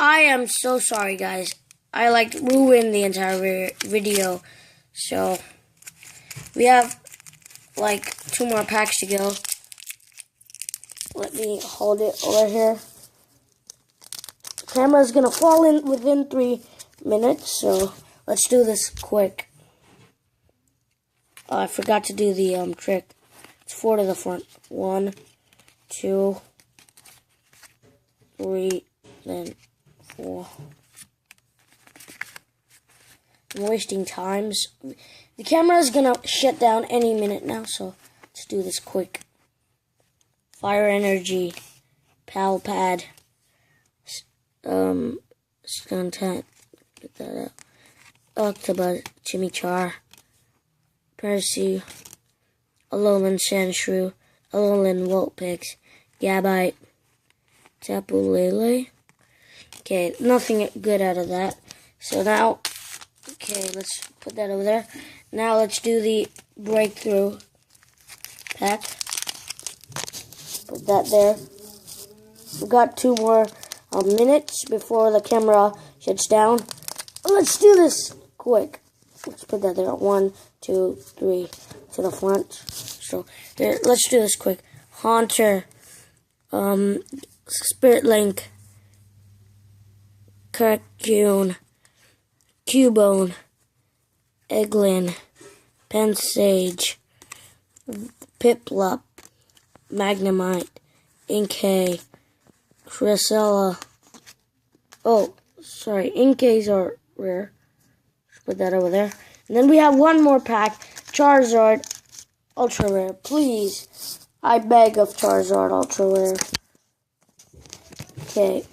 I am so sorry, guys. I ruined the entire video. So we have 2 more packs to go. Let me hold it over here. The camera is gonna fall in within 3 minutes, so let's do this quick. I forgot to do the trick. It's 4 to the front. 1, 2, 3, then 4. I'm wasting times. The camera is gonna shut down any minute now, so let's do this quick. Fire Energy, Pal Pad, Stuntat, get that out. Octobus, Chimichar, Percy, Alolan Sandshrew, Alolan Vulpix, Gabite, Tapu Lele. Okay, nothing good out of that. So now, okay, let's put that over there. Now let's do the breakthrough pack. Put that there. We've got 2 more minutes before the camera shuts down. Let's do this quick. Let's put that there. 1, 2, 3 to the front. So here, let's do this quick. Haunter, Spirit Link, Carcune, Cubone, Eglin, Pensage, Piplup, Magnemite, Inkay, Cresselia. Oh, sorry, Inkays are rare. Put that over there. And then we have 1 more pack. Charizard, Ultra Rare. Please, I beg of Charizard, Ultra Rare. Okay.